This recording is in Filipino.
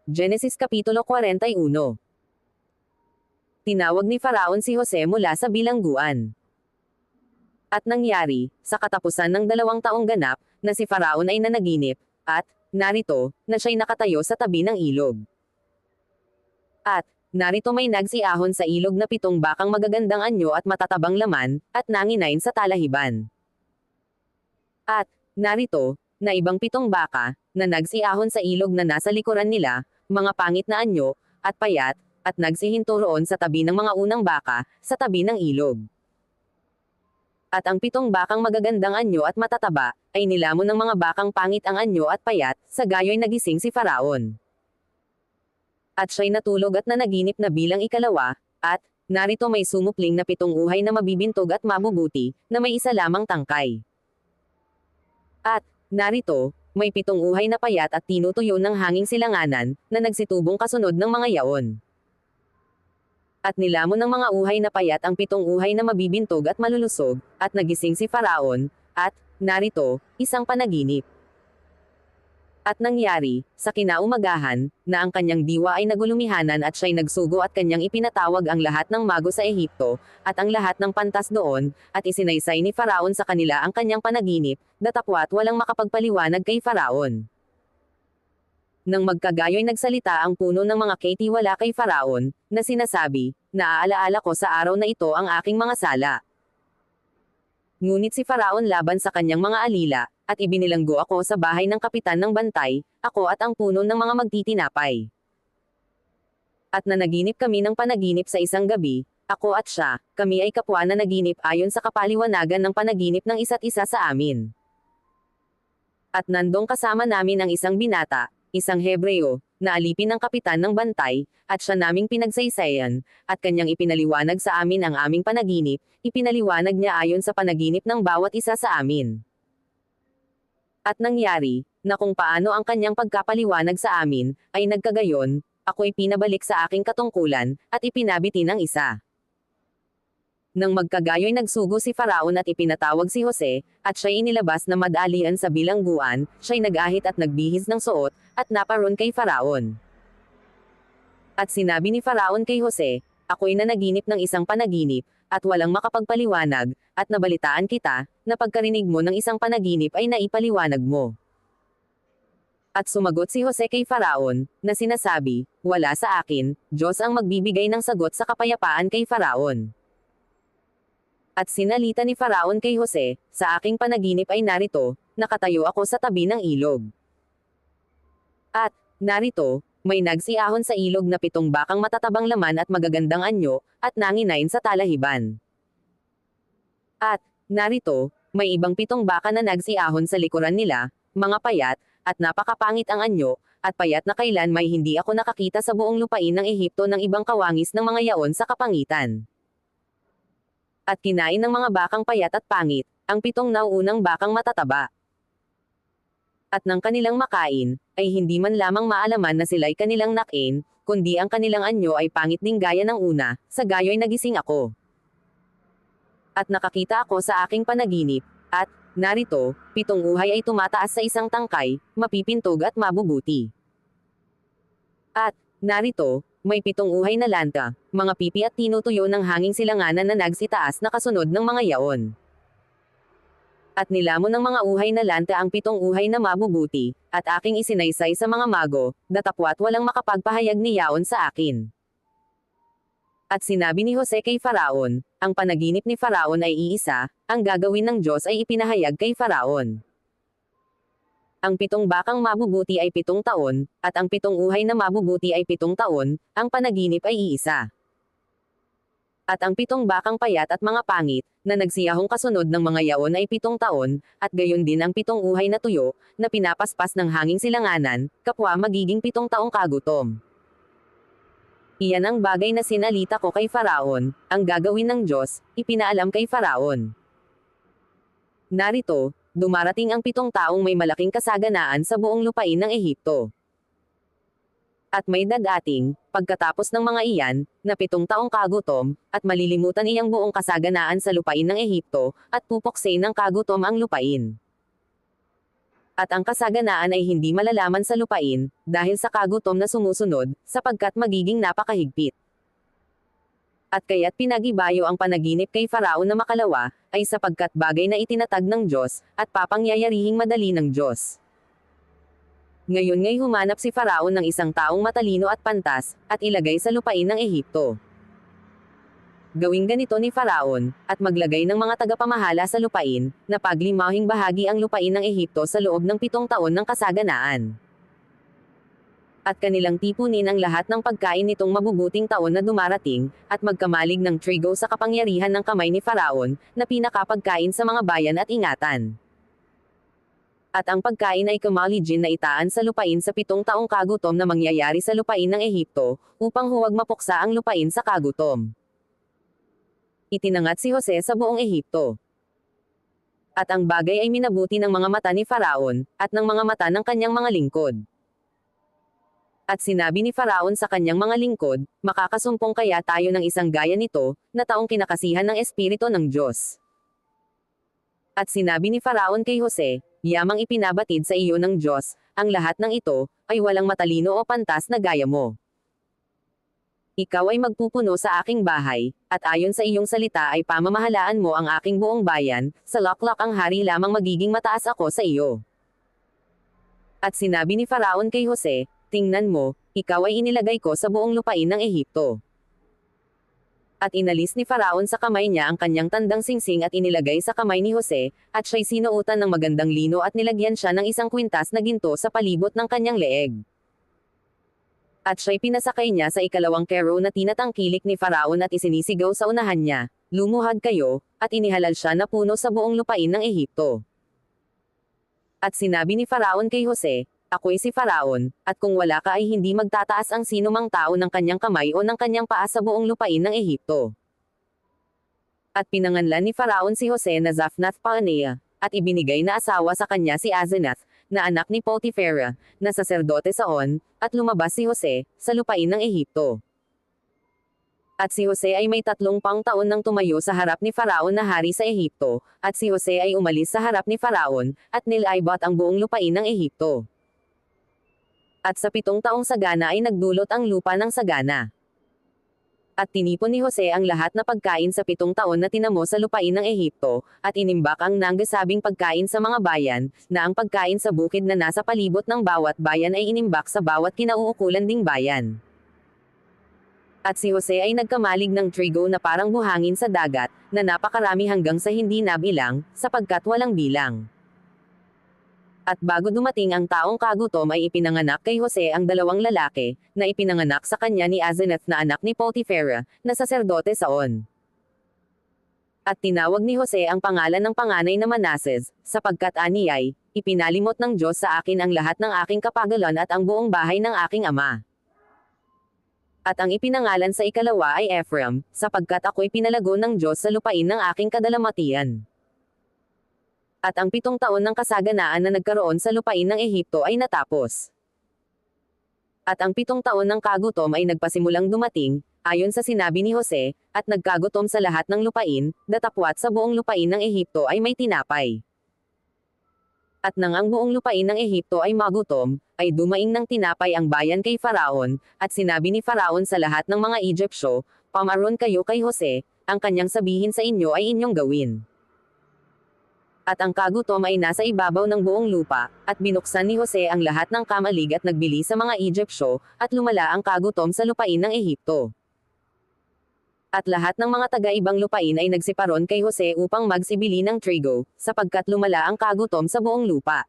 Genesis Kapitulo 41. Tinawag ni Faraon si Jose mula sa bilangguan. At nangyari, sa katapusan ng 2 taong ganap, na si Faraon ay nanaginip, at, narito, na siya'y nakatayo sa tabi ng ilog. At, narito may nagsiahon sa ilog na 7 bakang magagandang anyo at matatabang laman, at nanginain sa talahiban. At, narito, na ibang 7 baka, na nagsiahon sa ilog na nasa likuran nila, mga pangit na anyo, at payat, at nagsihinto roon sa tabi ng mga unang baka, sa tabi ng ilog. At ang 7 bakang magagandang anyo at matataba, ay nilamon ng mga bakang pangit ang anyo at payat, sa gayo'y nagising si Faraon. At siya'y natulog at nanaginip na bilang 2, at, narito may sumupling na 7 uhay na mabibintog at mabubuti, na may isa lamang tangkay. At, narito, may 7 uhay na payat at tinutuyo ng hanging silanganan, na nagsitubong kasunod ng mga yaon. At nilamon ng mga uhay na payat ang 7 uhay na mabibintog at malulusog, at nagising si Faraon, at, narito, isang panaginip. At nangyari, sa kinaumagahan, na ang kanyang diwa ay nagulumihanan at siya'y nagsugo at kanyang ipinatawag ang lahat ng mago sa Ehipto, at ang lahat ng pantas doon, at isinaysay ni Faraon sa kanila ang kanyang panaginip, datapwat walang makapagpaliwanag kay Faraon. Nang magkagayo'y nagsalita ang puno ng mga katiwala kay Faraon, na sinasabi, "Naaalaala ko sa araw na ito ang aking mga sala." Ngunit si Faraon laban sa kanyang mga alila, at ibinilanggo ako sa bahay ng kapitan ng bantay, ako at ang puno ng mga magtitinapay. At nanaginip kami ng panaginip sa isang gabi, ako at siya, kami ay kapwa na naginip ayon sa kapaliwanagan ng panaginip ng isa't isa sa amin. At nandong kasama namin ang isang binata, isang Hebreo, na alipin ng kapitan ng bantay, at siya naming pinagsaysayan, at kanyang ipinaliwanag sa amin ang aming panaginip, ipinaliwanag niya ayon sa panaginip ng bawat isa sa amin. At nangyari, na kung paano ang kanyang pagkapaliwanag sa amin, ay nagkagayon, ako'y pinabalik sa aking katungkulan, at ipinabiti ng isa. Nang magkagayo'y nagsugo si Faraon at ipinatawag si Jose, at siya'y inilabas na madalian sa bilangguan, siya'y nag-ahit at nagbihis ng suot, at naparoon kay Faraon. At sinabi ni Faraon kay Jose, "Ako'y nanaginip ng isang panaginip, at walang makapagpaliwanag, at nabalitaan kita, na pagkarinig mo ng isang panaginip ay naipaliwanag mo." At sumagot si Jose kay Faraon, na sinasabi, "Wala sa akin, Diyos ang magbibigay ng sagot sa kapayapaan kay Faraon." At sinalita ni Faraon kay Jose, "Sa aking panaginip ay narito, nakatayo ako sa tabi ng ilog. At, narito, may nagsiahon sa ilog na 7 bakang matatabang laman at magagandang anyo, at nanginain sa talahiban. At, narito, may ibang 7 baka na nagsiahon sa likuran nila, mga payat, at napakapangit ang anyo, at payat na kailan may hindi ako nakakita sa buong lupain ng Ehipto ng ibang kawangis ng mga yaon sa kapangitan. At kinain ng mga bakang payat at pangit, ang 7 nauunang bakang matataba. At nang kanilang makain, ay hindi man lamang maalaman na sila'y kanilang nakain, kundi ang kanilang anyo ay pangit ding gaya ng una, sa gayo'y nagising ako. At nakakita ako sa aking panaginip, at, narito, 7 uhay ay tumataas sa isang tangkay, mapipintog at mabubuti. At, narito, may 7 uhay na lanta, mga pipi at tinutuyo ng hanging silanganan na nagsitaas na kasunod ng mga yaon. At nilamon ng mga uhay na lanta ang 7 uhay na mabubuti, at aking isinaysay sa mga mago, datapwat walang makapagpahayag ni yaon sa akin. At sinabi ni Jose kay Faraon, ang panaginip ni Faraon ay iisa, ang gagawin ng Diyos ay ipinahayag kay Faraon. Ang 7 bakang mabubuti ay 7 taon, at ang 7 uhay na mabubuti ay 7 taon, ang panaginip ay iisa. At ang 7 bakang payat at mga pangit, na nagsiyahong kasunod ng mga yaon ay 7 taon, at gayon din ang 7 uhay na tuyo, na pinapaspas ng hanging silanganan, kapwa magiging 7 taong kagutom. Iyan ang bagay na sinalita ko kay Faraon, ang gagawin ng Diyos, ipinaalam kay Faraon. Narito, dumarating ang 7 taong may malaking kasaganaan sa buong lupain ng Ehipto. At may dadating, pagkatapos ng mga iyan, na 7 taong kagutom, at malilimutan iyang buong kasaganaan sa lupain ng Ehipto, at pupuksain ng kagutom ang lupain. At ang kasaganaan ay hindi malalaman sa lupain, dahil sa kagutom na sumusunod, sapagkat magiging napakahigpit. At kaya't pinag-ibayo ang panaginip kay Faraon na makalawa, ay sapagkat bagay na itinatag ng Diyos, at papangyayarihing madali ng Diyos. Ngayon ngay humanap si Faraon ng isang taong matalino at pantas, at ilagay sa lupain ng Ehipto. Gawing ganito ni Faraon, at maglagay ng mga tagapamahala sa lupain, na paglimahing bahagi ang lupain ng Ehipto sa loob ng 7 taon ng kasaganaan. At kanilang tipunin ang lahat ng pagkain nitong mabubuting taon na dumarating, at magkamalig ng trigo sa kapangyarihan ng kamay ni Faraon, na pinakapagkain sa mga bayan at ingatan. At ang pagkain ay kamaligin na itaan sa lupain sa 7 taong kagutom na mangyayari sa lupain ng Ehipto, upang huwag mapuksa ang lupain sa kagutom. Itinangat si Jose sa buong Ehipto. At ang bagay ay minabuti ng mga mata ni Faraon, at ng mga mata ng kanyang mga lingkod. At sinabi ni Faraon sa kanyang mga lingkod, makakasumpong kaya tayo ng isang gaya nito, na taong kinakasihan ng Espiritu ng Diyos. At sinabi ni Faraon kay Jose, yamang ipinabatid sa iyo ng Diyos, ang lahat ng ito, ay walang matalino o pantas na gaya mo. Ikaw ay magpupuno sa aking bahay, at ayon sa iyong salita ay pamamahalaan mo ang aking buong bayan, sa laklak ang hari lamang magiging mataas ako sa iyo. At sinabi ni Faraon kay Jose, tingnan mo, ikaw ay inilagay ko sa buong lupain ng Ehipto. At inalis ni Faraon sa kamay niya ang kanyang tandang singsing at inilagay sa kamay ni Jose, at siya'y sinuotan ng magandang lino at nilagyan siya ng isang kwintas na ginto sa palibot ng kanyang leeg. At siya'y pinasakay niya sa ikalawang kero na tinatangkilik ni Faraon at isinisigaw sa unahan niya, lumuhad kayo, at inihalal siya na puno sa buong lupain ng Ehipto. At sinabi ni Faraon kay Jose, ako'y si Faraon, at kung wala ka ay hindi magtataas ang sinumang tao ng kanyang kamay o ng kanyang paa sa buong lupain ng Ehipto. At pinanganlan ni Faraon si Jose na Zaphnath-Paaneah, at ibinigay na asawa sa kanya si Asenath, na anak ni Potiphera, na saserdote sa On, at lumabas si Jose, sa lupain ng Ehipto. At si Jose ay may 3 taon nang tumayo sa harap ni Faraon na hari sa Ehipto, at si Jose ay umalis sa harap ni Faraon, at nilaybot ang buong lupain ng Ehipto. At sa 7 taong sagana ay nagdulot ang lupa ng sagana. At tinipon ni Jose ang lahat na pagkain sa 7 taon na tinamo sa lupain ng Ehipto, at inimbak ang nanggasabing pagkain sa mga bayan, na ang pagkain sa bukid na nasa palibot ng bawat bayan ay inimbak sa bawat kinauukulan ding bayan. At si Jose ay nagkamalig ng trigo na parang buhangin sa dagat, na napakarami hanggang sa hindi nabilang, sapagkat walang bilang. At bago dumating ang taong kagutom ay ipinanganak kay Jose ang 2 lalaki, na ipinanganak sa kanya ni Asenath na anak ni Potiphera, na saserdote sa On. At tinawag ni Jose ang pangalan ng panganay na Manases, sapagkat aniyay, ipinalimot ng Diyos sa akin ang lahat ng aking kapagalan at ang buong bahay ng aking ama. At ang ipinangalan sa ikalawa ay Ephraim, sapagkat ako'y pinalago ng Diyos sa lupain ng aking kadalamatian. At ang 7 taon ng kasaganaan na nagkaroon sa lupain ng Ehipto ay natapos. At ang 7 taon ng kagutom ay nagpasimulang dumating, ayon sa sinabi ni Jose, at nagkagutom sa lahat ng lupain, datapwat sa buong lupain ng Ehipto ay may tinapay. At nang ang buong lupain ng Ehipto ay magutom, ay dumaing ng tinapay ang bayan kay Faraon, at sinabi ni Faraon sa lahat ng mga Egyptyo, pamaron kayo kay Jose, ang kanyang sabihin sa inyo ay inyong gawin. At ang kagutom ay nasa ibabaw ng buong lupa, at binuksan ni Jose ang lahat ng kamalig at nagbili sa mga Egyptyo, at lumala ang kagutom sa lupain ng Ehipto. At lahat ng mga taga-ibang lupain ay nagsiparon kay Jose upang magsibili ng trigo, sapagkat lumala ang kagutom sa buong lupa.